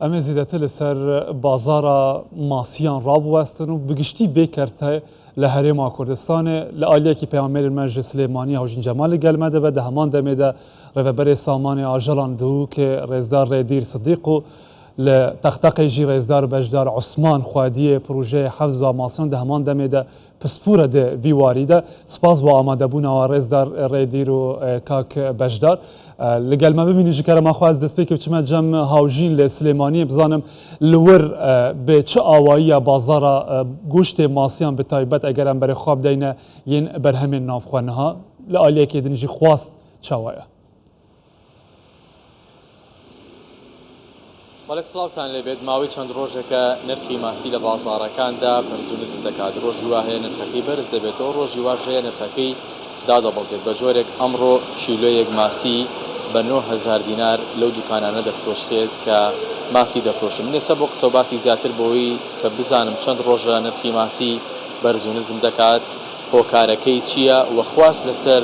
ئەمە زیاتر لەسەر بازارە ماسییان ڕابوەستن و بگشتی بێکەرتە لە هەرێما کوردستانê li aliyekî Peygamberê me ji Silêmanî Hewjîn Cemalê gelme dibe di heman demê de rêveberê Samanê Ajalan Dihûkê Rêzdar Rêdîr Sidîq û li Texteqê jî Rêzdar Bejdar Osman Xwediyê projeyê hefz ve masiyan di heman demê de pispûre de vî warî de spas bo amadebûna Rêzdar Rêdîr û Kak Bejdar li gel me bibînî ji kerema xwe ez destpêkê biçime cem Hewjîn li Silêmaniyê bizanim li wir bê çi awayiya bazara goştê masiyan bi taybet eger em berê xwe bideyne yên berhemên navxwe niha li aliyekê din jî xwast çawa ye. بەڵێ سڵاوتان لێبێت ماوەی چەند ڕۆژێکە نرخی ماسی لە بازاڕەکاندا پەرزونزم دەکات ڕۆژی وا هەیە نرخەکەی بەرز دەبێتەوە ڕۆژی واش هەیە نرخەکەی دادەبەزێت بە جۆرێک ئەمڕۆ کیلۆیەک ماسی بە 9,000 دینار لەو دوکانانە دەفرۆشتێت کە ماسی دەفرۆشم نێسە بۆ قسە و باسی زیاتر بۆی کە بزانم چەند ڕۆژە نرخی ماسی بەرزونزم دەکات هۆکارەکەی چییە وە خواست لەسەر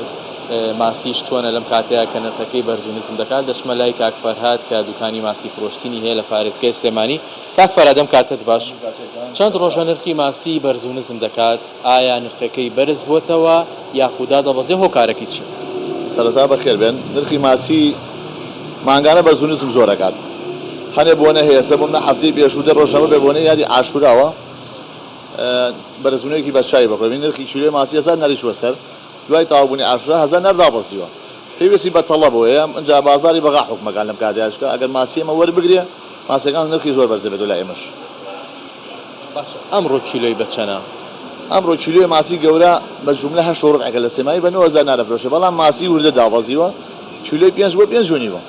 ماسیش چۆنە لەم کاتەیە کە نرخەکەی بەرزونزم دەکات دەشمە لای کاک فەرهاد کە دوکانی ماسی فرۆشتنی هەیە لە پارێزگای سلێمانی کاک فەرهاد دەم کاتت باش چەند ڕۆژە نرخی ماسی بەرزونزم دەکات ئایا نرخەکەی بەرز بۆتەوە یاخودا دەبەزێ هۆکارەکەی چی سەرەتا بەخێر بێن نرخی ماسی مانگانە بەرزونزم زۆرەکات هەنێ بۆنە هەیە سەبوومە هەفتەی پێشوو دە ڕۆژەمە بێ بۆنە یادی ئاشوراوە بەرزبوونێکی بەچای بەخۆبین نرخی کیلۆی ماسی 1000 نەری چوە سەر دوای تاوابوونی ئاشورا 1000 نەردابەزیوە پێویستی بە تەڵەبەوە ئەمجا بازاری بەغا حکومەکان لەم کاتیاشکە ئەگەر ماسی ئەمە وەربگرێ ماسیەکان نرخی زۆر بەرز دەبێت لای ئێمەش ئەمڕۆ کیلۆی بەچەنە ئەمڕۆ کیلۆی ماسی گەورە بە جوملە 8 ڕۆژێکە لە سێمایی بە 9000 نەرەفرۆشێ بەڵام ماسی وردە دابەزیوە کیلۆی 5 بۆ 5 جوونیوە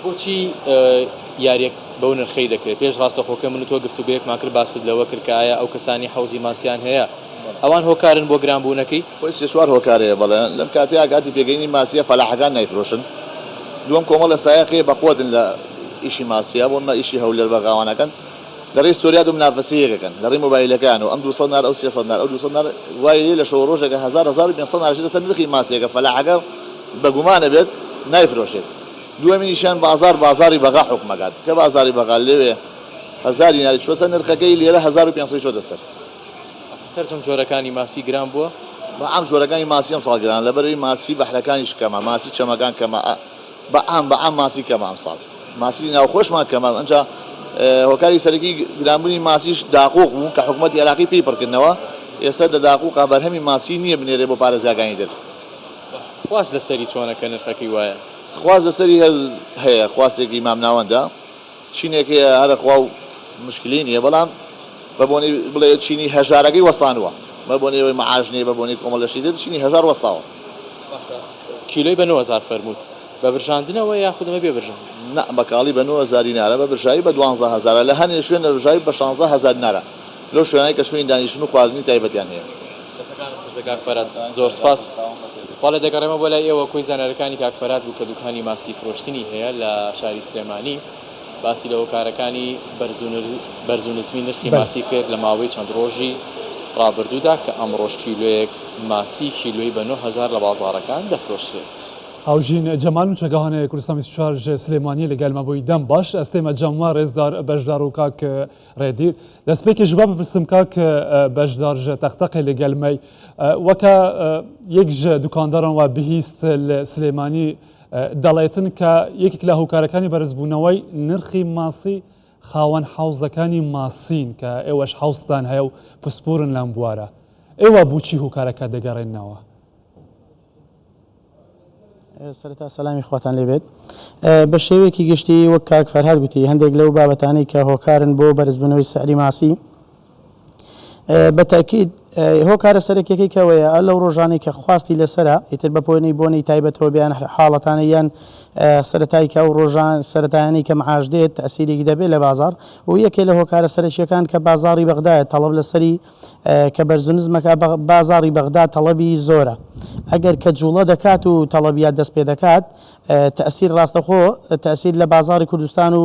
بۆچی یاریەک بەو نرخەی دەکرێت پێش ڕاستەخۆکە من و تۆ گفتوگویەکمان کرد باست لەوە کرد کە ئایا ئەو کەسانی حەوزی ماسییان هەیە ئەوان هۆکارن بۆ گرانبوونەکەی خۆی سێ چوار هۆکارەیە بەڵێ لەم کاتەیە کاتی پێگەینی ماسیە فەلاحەکان نایفرۆشن دووەم کۆمەڵە سایەقی بەقوتن لە ئیشی ماسیە بۆ ئیشی هەولێر بەغاوانەکەن لە ڕێی ستۆریا دوم نافەسەیەکەکەن لە ڕێی مۆبایلەکان و ئەم 200 نار ئەو 300 نار ئەو 200 نار وایە لە شەو ڕۆژێکە 1500 نار لەسەر نرخی ماسیەکە فەلاحەکە بەگومانە بێت نایفرۆشێت دووەمینیشان بازاری بەغا حکومەکات کە بازاری بەغا لێوێ 1000 دیناری چوە سەر نرخەکەی لێرە 1500 چۆتە سەر سەرچەم جۆرەکانی ماسی گران بووە بە ئەم جۆرەکانی ماسی ئەم ساڵ گران لەبەرەوەی ماسی بەحرەکانیش کەمە ماسی چەمەکان کەمە بە ئەم ماسی کەمە ئەم ساڵ ماسی ناوخۆشمان کەمە ئەنجا هۆکاری سەرەکی گرانبوونی ماسیش داقوق بوو کە حکوومەتی عێراقی پێی پڕکردنەوە ئێستا دە داقوقا بەرهەمی ماسی نییە بنێرێ بۆ پارێزگاکانی در خواست لەسەری چۆنەکە نرخەکەی وایە خواست لەسەری هەیە خواستێکی مام ناوەندە چینێکی هەرە خوا و مشکلی نییە بەڵام بە بۆنی بڵێ چینی هەژارەکەی وەستانوە بە بۆنەوەی مەعاژنێ بە بۆنی کۆمەڵەشی دێت چینی هەژار وەستاوە کیلۆی بە 9000 فەرمووت بە برژاندنەوە یاخودمە بێ برژان نە بەکاڵی بە 9000 دینارە بە برژایی بە 12000 لە هەنێ شوێن لە برژایی بە 16000 دینارە لەو شوێنانی کە شوێنی دانیشتن و خواردنی تایبەتیان هەیە کاک فەرهاد زۆر سپاس باڵێ دەگەڕێمە بۆ لای ئێوە کۆی زانەرەکانی کاک فەرهاد بوو کە دوکانی ماسی فرۆشتنی هەیە لە شاری سلێمانی باسی لە هۆکارەکانی بەرزونزمی نرخی ماسی کرد لە ماوەی چەند ڕۆژی ڕابردوودا کە ئەمڕۆژ کیلۆیەک ماسی کیلۆی بە 9000 لە بازاڕەکان دەفرۆشرێت. هاوژین جەمال و چەگەهانەیە کوردستان 24 سلێمانی لەگەلمە بۆی دەم باش ئەستێمە جەموا ڕێزدار بەشدار و کاک ڕێدیر دەستپێکی ژوا بپرسم کاک بەشدار تەختەقی لەگەلمەی وەکە یەک دوکانداران وا بهیست لە سلێمانی دەڵێتن کە یەکێک لە هۆکارەکانی بەرزبوونەوەی نرخی ماسی خاوەن حەوزەکانی ماسین کە ئێوەش حەوزتان هەیە و پسپورن لەم بوارە ئێوە بچی هۆکارەکە دەگەڕێنەوە سەرەتا سەلامی خواتان لێبێت بە شێوەیەکی گشتی وەک کاک فەرهاد گوتی هەندێک لەو بابەتانەی کە هۆکارن بۆ بەرزبوونەوەی سعری ماسی بەتاکید هۆکارە سەرەکیەکەی کەوەیە لەو ڕۆژانەی کە خواستی لەسرە ئیتر بە پۆنەی بۆنی تایبەتەوە بیان حاڵەتانە یان سەرەتایی کە ئەو ڕۆژان سەرەتایانی کە معاش دێت تەسیرێکی دەبێت لە بازار و یەکێ لە هۆکارە سەرەکیەکان کە بازاری بەغدایە تەڵەب لەسەری کە بەرزونزمەکە بازاری بەغدا تەڵەبی زۆرە ئەگەر کە جوڵە دەکات و تەڵەبیات دەست پێ دەکات تەسیر ڕاستەخۆ تەسیر لە بازاری کوردستان و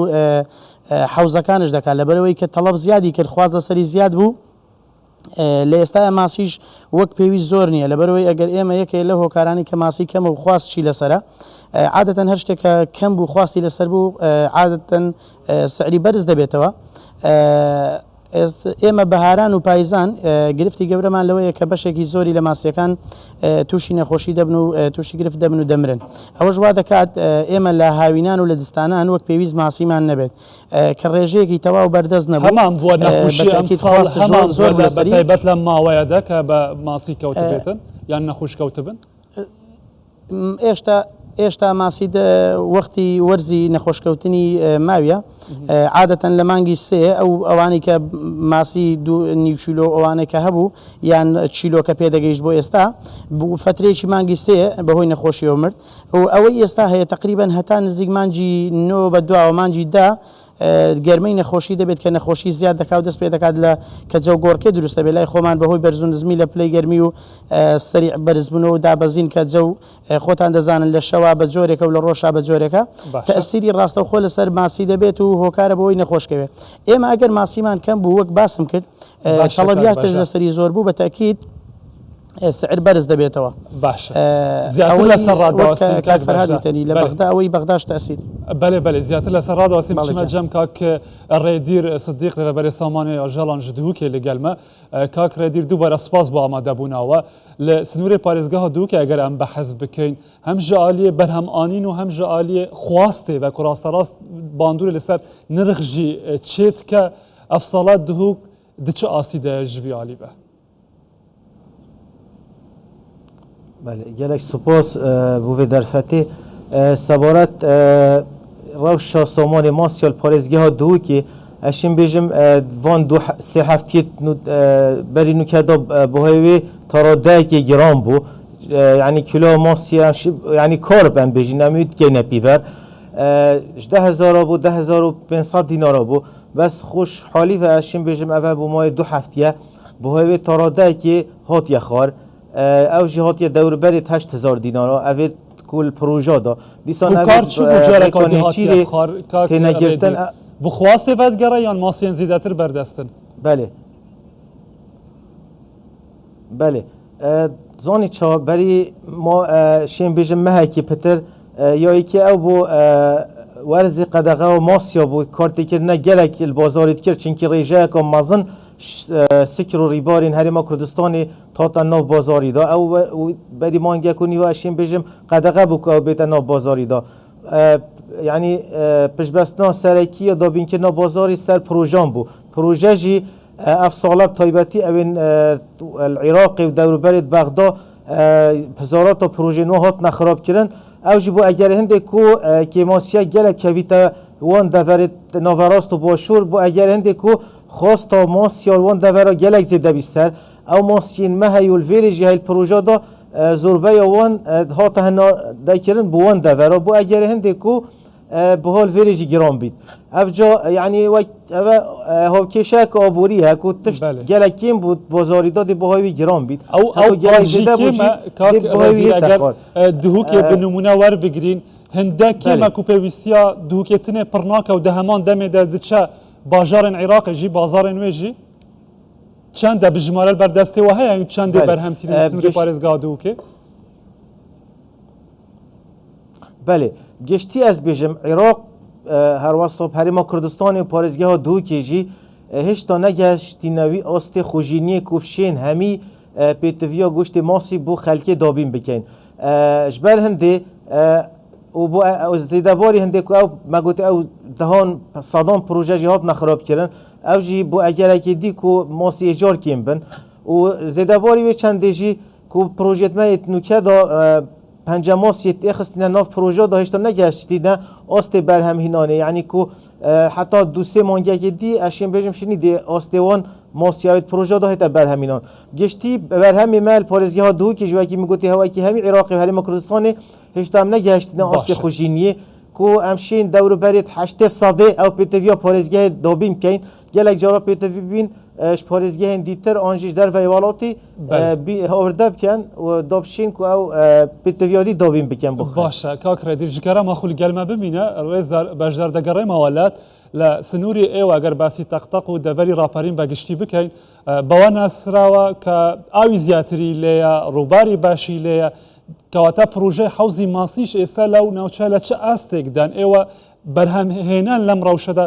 حەوزەکانش دەکات لەبەرەوەی کە تەڵەب زیادی کرد خواست لەسەری زیاد بوو لە ئێستا ماسیش وەک پێویست زۆر نییە لەبەرەوەی ئەگەر ئێمە یەکێ لە هۆکارانی کە ماسی کەمە و خواستی لەسرە عادەتەن هەر شتێکە کەم بوو خواستی لەسەر بوو عادەتەن سعری بەرز دەبێتەوە ئێمە بەهاران و پاییزان گرفتی گەورەمان لەوەیە کە بەشێکی زۆری لە ماسیەکان تووشی نەخۆشی دەبن و تووشی گرفت دەبن و دەمرن ئەوە ژوا دەکات ئێمە لە هاوینان و لە دستانان وەک پێویست ماسیمان نەبێت کە ڕێژەیەکی تەواو بەردەست نەبوو هەمان بووە نەخۆشی ئەمساڵ هەمان زۆر بەتایبەت لە ماوەیەدا کە بە ماسی کەوت بێتن یان نەخۆش کەوت بن ئێشتا ماسی وەختی وەرزی نەخۆشکەوتنی ماویە عادەتەن لە مانگی سێ ئەوانەی کە ماسی نیوچیلۆ ئەوانەی کە هەبوو یان چیلۆکە پێدەگەیشت بۆ ئێستا فترێکی مانگی سێ بەهۆی نەخۆشیەوە مرد و ئەوەی ئێستا هەیە تقریبان هەتا نزیک مانجی 9 بە دواوە مانجی دا گەرمەی نەخۆشی دەبێت کە نەخۆشی زیاد دەکات دەست پێ دەکات لە کە جەو گۆڕکە دروستە بێت لای خۆمان بەهۆی بەرزونزمی لە پلەی گەرمی و سەریع بەرزبوونەوە و دابەزین کە جەو خۆتان دەزانن لە شەوا بە جۆرێکە و لە ڕۆژا بە جۆرێکە تەئسیری ڕاستەوخۆ لەسەر ماسی دەبێت و هۆکارە بەوەی نەخۆشکەوێت ئێمە ئەگەر ماسیمان کەم بوو وەک باسم کرد تەڵەبیاتش لەسەری زۆر بوو بە تەکید سعر بەرز دەبێتەوە باش زیاتر لەسەر ڕاداوەستنی لە بەغدا ئەوەی بەغداش تەسیر بەێ زیاتر لەسەر ڕاداوەستی بچمە جەم کاک ڕێدیر سدیق لەبەرێ سامانەی ئاژەڵان ji dihûkê li gelme kak rêdîr dubarê spas bu amadebûnawe li sinûrê parêzgeha dihûkê eger em behez bikin hem ji aliyê berhemanîn û hem ji aliyê xwastê ve ku rasterast bandûrê li ser nirx jî çê dike ev sala dihûk di çi asî de ji vî alî be gelek spas bû vê derfetê sebaret rewşa samanê masyal parêzgeha dihûkê eşin bêjim van sê heftiyê berî nûkeda buhê wê taradeyekê giran bû yani kilo masya yani kar ben bêjin em wî dikene pîver ji 10,000 bû 10,500 dînara bû bes xweşhalî ve eşin bêjim ev bû mayê 2 heftiye buhê wê taradeyekê hatiye xwar ew jî hatiye dewrberê 8,000 dînara ev ê kul proja da dîsan têne girtin bi xwastê vedgere yan masiyên zîdetir berdestin belê belê zanî ça berî şên bêjim mehekî pitir ya yekî ew bû werzê qedexe û masya bû kartêkirine gelek li bazarê dikir çinkî rêjeyeka mezin sikir û rîbarên Herêma Kurdistanê hata nav bazarî da ew berî mangek û nîva şên bêjim qedexe bû ku ew bête nav bazarî da yani piştbestina serekî ya dabînkirina bazarî ser projan bû proje jî ev sala taybetî evên Iraqê û dewrberê Bexda hezarata projeyên wan hatine xirabkirin ew jî bû eger hindê ku kêmasiya gelek kevîte wan deverê naverast û başûr bû eger hindê ku xwasta masya wan devera gelek zêde bî ser ew masiyên me hey û li vêrê jî hey proja da zorbeya wan hata hena dekirin bû wan devera bû eger hindê ku bi hal vêrê jî giran bît ev ca yani ev hevkêşek aborî he ku tişt gelek kêm bû bazarî da dê bi hay wî giran bît ew gelek zêde bû jî eger dihûkê bi numune werbigirîn hindek kême ku pêwîstiya dihûkêtinê pir nake û di heman demê de diçe bajarên Iraqê jî bazarên wê jî çend de bi jimarel berdestê we heye çendê berhemtînê sinûrê parêzgeha dihûkê belê geştî ez bêjim Iraq herwasta Herêma Kurdistanê parêzgeha dihûkê jî hêşta negeştîne wî astê xwejîniyê ku şên hemî pêtiviya goştê masî bû xelkê dabîn bikin ji ber hindê û bu zêdebarî hindê ku ew me gote ew dehan sedan proje jî hatine xirabkirin ew jî bû egerekê dî ku masî êcar kêm bin û zêdebarî wê çendê jî ku projetmeyê nûke da pence masiyê tê xistîne nav proja da hêşta negeştîne astê berhemhînanê yani ku heta du sê mangekê dî eşên bêjim şinî dê astê wan masiyavê proja da hête berhemînan geştî berhemê me li parêzgeha dihûkê ji wekî min gotî hewekî hemî Iraqê û Herêma Kurdistanê hêşta em negeştîne astê xwejîniyê ku em şên dewrberê 8 sedê ew pêteviya parêzgehê dabîn bikein gelek cara pêtevî bîn ji parêzgehên dîtir an jî ji derveyê welatî hawirde bikin û dabşên ku ew pêteviya dî dabîn bikin baş e kak redîr ji kerema xwe li gel me bimîne rêz bejdar degerê mawelet لە سنووری ئێوە ئەگەر باسی تەقتەق و دەڤەری ڕاپەرین بەگشتی بکەین بەوە ناسراوە کە ئاوی زیاتری لێیە ڕووباری باشی لێیە کەواتە پروۆژەی حوزی ماسیش ئێستا لەو ناوچە لە چه ئاستێکدان ئێوە بەرهەمهێنان لەم ڕەوشەدا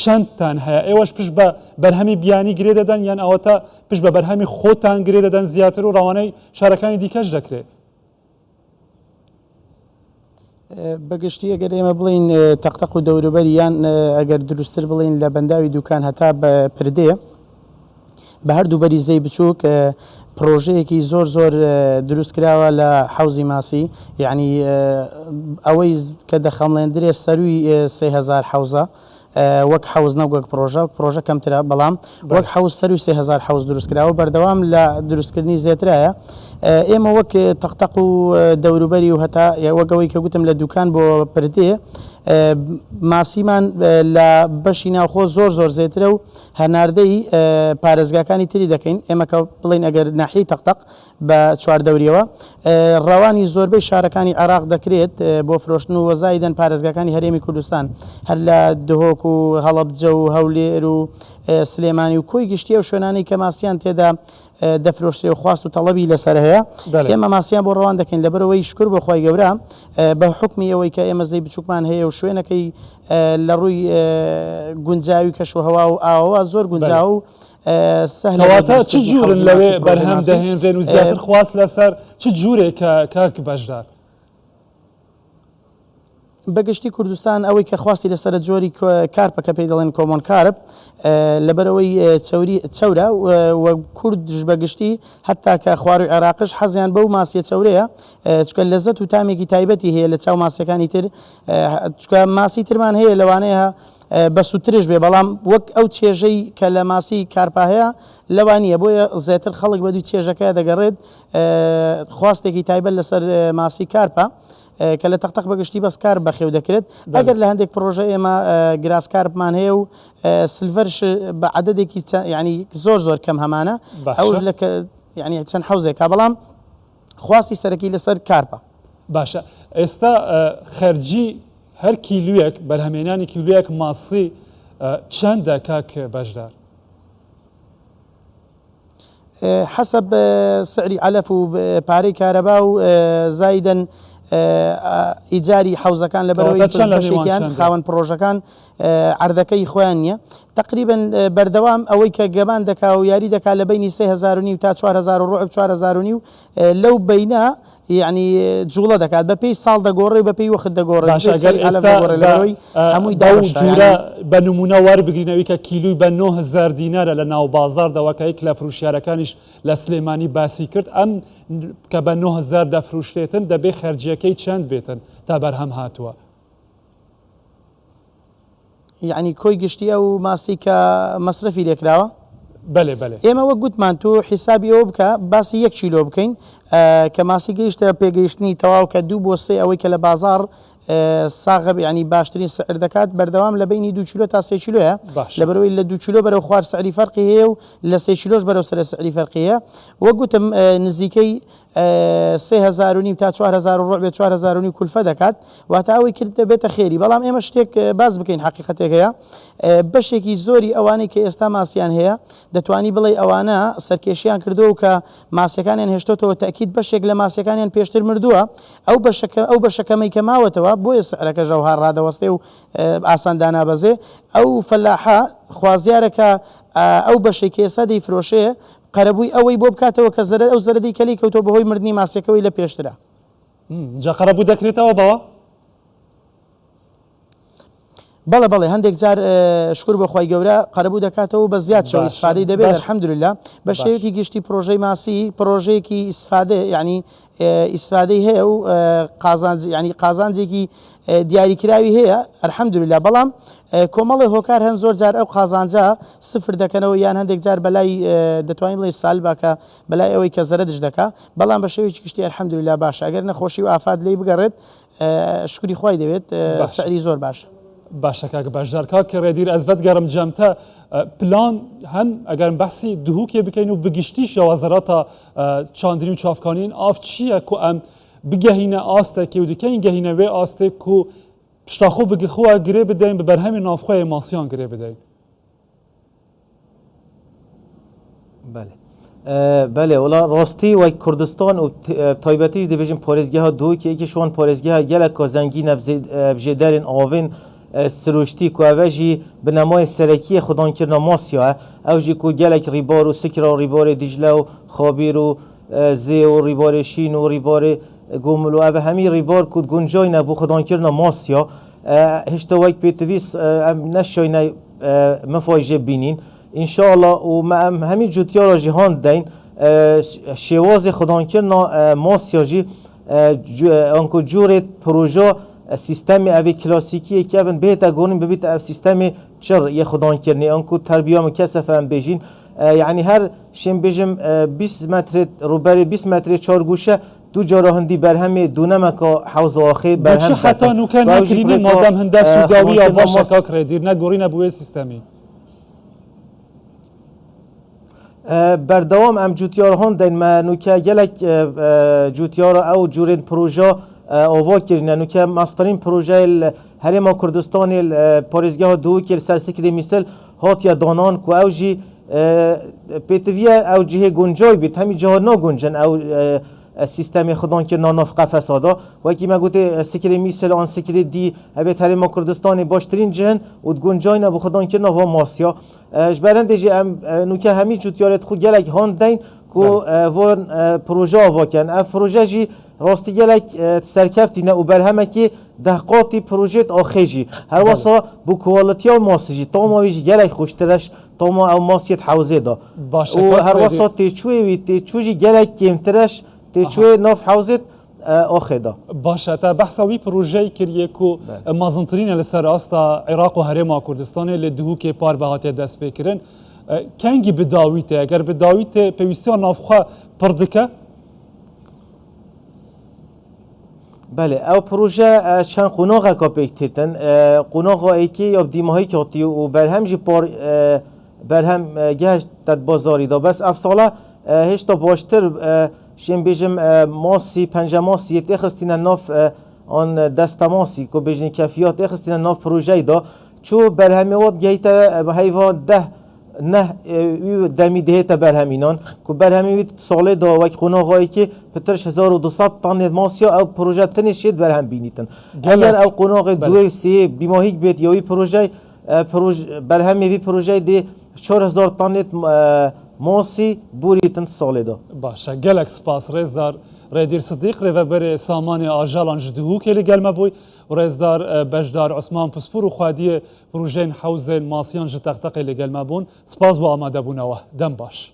چەندتان هەیە ئێوەش پشت بە بەرهەمی بیانی گرێ دەدەن یان ئەوەتە پشت بە بەرهەمی خۆتان گرێ دەدەن زیاتر و ڕەوانەی شارەکانی دیکەش دەکرێت بەگشتی ئەگەر ئێمە بڵین تەقتەق و دەوروبەری یان ئەگەر دروستتر بڵین لە بەنداوی دوکان هەتا بە پردێ بە هەردوو بەریزەی بچووک پرۆژەیەکی زۆر زۆر دروست کراوە لە حوزی ماسی یعنی ئەوەی کە دەخەمڵێندرێ سەروی 3000 حوزە وەک حوز نەوەک پرۆژە کەمترە بەڵام وەک حوز سەروی 3000 حوز دروست کراوە بەردەوام لە دروستکردنی زیاترایە ئێمە وەک تەقتەق و دەوروبەری و هەتا وەگەوەی کە گوتم لە دوکان بۆ پردێ ماسیمان لە بەشی ناوخۆ زۆر زۆر زێترە و هەناردەی پارێزگاکانی تری دەکەین ئێمە کە بڵین ئەگەر ناحیەی تەقتەق بە چواردەوریەوە ڕەوانی زۆربەی شارەکانی عێراق دەکرێت بۆ فرۆشتن و وەزایدەن پارێزگاکانی هەرێمی کوردستان هەر لە دهۆک و هەڵەبجە و هەولێر و سلێمانی و کۆی گشتی و شوێنانی کە ماسییان تێدا دەفرۆشتێ و خواست و تەڵەبی لەسەر هەیە ئێمە ماسییان بۆ ڕەوان دەکەین لەبەرەوەی شکر بۆ خۆی گەورە بە حکمی ئەوەی کە ئێمە زەی بچووکمان هەیە و شوێنەکەی لە ڕووی گونجاوی کەش و هەوا و ئاوە زۆر گونجاو و کەواتە چ جوورن لەوێ بەرهەم دەهێنرێن و زیاتر خواست لەسەر چ جوورێک کاک بەشدار بەگشتی کوردستان ئەوەی کە خواستی لەسەر جۆری کارپەکە پێی دەڵێن کۆمۆن کارب لەبەرەوەی چەورە و کوردش بەگشتی هەتا کە خواروی عێراقش حەزیان بەو ماسیە چەورەیە چکە لەزەت و تامێکی تایبەتی هەیە لە چاو ماسیەکانی تر چکە ماسی ترمان هەیە لەوانەیە بە سووترش بێ بەڵام وەک ئەو چێژەی کە لە ماسی کارپا هەیە لەوانیە بۆیە زێتر خەڵک بە دوی چێژەکە دەگەڕێت خواستێکی تایبەت لەسەر ماسی کارپا کە لە تەقتەق بەگشتی بەسکار بەخێو دەکرێت ئەگەر لە هەندێک پرۆژە ئێمە گراسکارپمان هەیە و سلڤەرش بە عەدەدێکی ینی زۆر زۆر کەم هەمانە ئەوش لە ینی چەند حوزێکا بەڵام خواستی سەرەکی لەسەر کارپە باشە ئێستا خەرجی هەر کیلویەک بەرهەمێنانی کیلویەک ماسی چەندە کاک بەشدار حسب سعری علەف و پارەی کارەبا و زایدەن ئیجاری حوزەکان لەبەرەوەی بەشێکیان خاوەن پرۆژەکان عەردەکەی خۆیان نییە تقریبا بەردەوام ئەوەی کە گەمان دەکا و یاری دەکا لە بینی 3000 تا 4000 ڕۆع 4000 لەو بینە یعنی جوڵە دەکات بە پێی ساڵ دەگۆڕی بە پێی وەخت دەگۆڕی هەمووی داجورە بە نمونە وەربگرینەوەی کە کیلوی بە 9000 دینارە لە ناو بازاردەوەکەیک لە فروشیارەکانیش لە سلێمانی باسی کرد ئەم کە بە 9000 دەفروشتێتن دەبێ خەرجیەکەی چەند بێتن تا بەرهەم هاتووە یعنی کۆی گشتیە و ماسی کە مەصرفی لێکراوە بەێ ئێمە وەک گوتمان تو حیسابی ئەوە بکە باسی 1 کیلۆ بکەین کە ماسی گەیشتە پێگەیشتنی تەواو کە 2 بۆ 3 ئەوەی کە لە بازار ساغب ینی باشترین سعر دەکات بەردەوام لە بینی 2 کیلۆ تا 3 کیلۆیە لەبەرەوەی لە 2 کیلۆ بەرەو خوار سعری فەرقی هەیە و لە 3 کیلۆش بەرەو سەر سعری فەرقیە وەک گوتم نزیکەی 3000 تا 4000 ڕۆع بێت 4000 کولفە دەکات واتە ئەوەی کرد دەبێتە خێری بەڵام ئێمە شتێک باز بکەین حقیقەتێک هەیە بەشێکی زۆری ئەوانەی کە ئێستا ماسییان هەیە دەتوانی بڵێ ئەوانە سەرکێشیان کردو و کە ماسیەکانیان هێشتۆتەوە تاکید بەشێک لە ماسیەکانیان پێشتر مردووە ئەو بەشەکەمەی کە ماوەتەوە بۆیە سعرەکە ژەوهار ڕادەوەستێ و ئاسان دانابەزێ ئەو فەلاحە خوازیارەکە ئەو بەشێکی ئێستا دەیفرۆشەیە قەرەبووی ئەوەی بۆ بکاتەوە کە ئەو زەرەدەی کەلی کەوتۆ بەهۆی مردنی ماسیەکەوەی لە پێشترە جا قەرەبوو دەکرێتەوە بەوە بەڵێ هەندێک جار شکر بەخوای گەورە قەرەبوو دەکاتەوە بە زیاد شەوی ئیسفادەی دەبێت الحەمدولله بە شێوەیەکی گشتی پرۆژەی ماسی پرۆژەیەکی ئیسفادە یعنی ئیسفادەی هەیە و ینی قازانجێکی دیاریکراوی هەیە الحەمدولله بەڵام کۆمەڵی هۆکار هەن زۆر جار ئەو قازانجا سفر دەکەنەوە یان هەندێک جار بەلای دەتوانین بڵێ سال باکە بەلای ئەوەی کە زەرەدش دەکا بەڵام بە شێوەیەکی گشتی الحەمدولله باشە ئەگەر نەخۆشی و ئافات لێی بگەڕێت شکری خوای دەوێت سعری زۆر باشە باشە کاک بەشدار کاک ڕێدیر ئەزبەت گەرم جەمتە پلان هەن ئەگەر بەحسی دووکێ بکەین و بگشتیش وەزارەتە چاندنی و چاافکانین ئاف چییە کو ئەم بگەهینە ئاستێکی و دکەین گەهینەوێ ئاستێک و پشتاخۆ بگیخۆە گرێ بدەین بە بەرهەمی نافخۆی ماسیان گرێ بدەین. بله بله ولی راستی و کردستان و تایبەتیش دەبێژین پارێزگەها دوو کە یەکیشوان پارێزگەها gelek زەنگینە بژێ دەرێن ئاڤین سروشتی کو ئەvە jî bi nemay serekiyê xwedankirina Masya e ew jî ku gelek rîbar û sikira rîbarê Dicle û Xabîr û Zê û rîbarê Şîn û rîbarê Gomul û ev hemî rîbar ku guncayne bû xwedankirina Masya hişta wek pêtivî em neşayne mifay jê bînîn înşallah û me em hemî cutiyara jîhan deyn şêwazê xwedankirina Masya jî anku curê proja سیستمی اوی کلاسیکی که اون بهت اگونیم ببیت اف سیستمی چر یه خدان کرنی انکو تربیام کسف هم بیجین یعنی هر شیم بیجم 20 متر روبری 20 متر چهار گوشه دو جاره هندی برهمی دونه که حوض آخی برهم بچه حتی نوکه نکرینی مادام هنده سوداوی یا باشه که کردیر نگوری نبوی سیستمی بردوام ام جوتیار هون دین ما نوکه گلک جوتیار او جورین پروژه آوا کردن نو که ماسترین پروژه هرما کردستان پاریزگاه دو که سرسکری مثل هات یا دانان کو اوجی پیتوی اوجه گنجای بیت همی جهاد نا گنجن او سیستم خدان که نانافقه فسادا و کی ما گوته سکری مثل آن سکری دی اوت هرما کردستان باشترین جهن و گنجای نبو خدان که نوا ماسیا جبرند جی ام نو که همی جوتیارت خو گلک هان دین کو وان پروژه آوا کن اف پروژه جی راستی گلک سرکفتی نه و برهمه که دهقاتی پروژه آخیجی هر واسه بو کوالیتی و ماسیجی تا ما ویج گلک خوشترش تا ما او ماسیت حوزه دا و هر واسه تیچوی وی تیچوجی گلک کمترش تیچوی ناف حوزه آخه دا باشه تا بحث وی پروژه کریه کو مازنترین لسر استا عراق و هرما کردستان لدهو که پار بهاتی دست بکرن کنگی بداویته اگر بداویته پیوستیان نافخوا پردکه بله او پروژه چند قناغه که پیکتیتن قناغه ایکی یا دیماهی کاتی و برهم جی پار برهم گهشت داد بازاری دا بس افساله هشتا باشتر شیم بیجم ماسی پنجه ماسی تخستین ناف آن دست ماسی که بیجن کفیات تخستین ناف پروژه دا چو برهمی واب گهیت حیوان ده نه دمی دهت برهمینان که برهمی ساله دا وک قناغایی که پترش 1200 تن ماسیا او پروژه تنش شد برهم بینیتن اگر او قناغ دو سه بیماهی بیت یا پروژه برهمی وی پروژه دی 4000 تن ماسی بوریتن ساله دا باشه گلک سپاس رزدار ریدیر صدیق ری و بر سامان آجالان جدهو که لگل مبوی و رزدار بجدار عثمان پسپور و خوادی پروژه حوزه ماسیان جتقتقی لگل مبون سپاس با آماده بونوه دم باش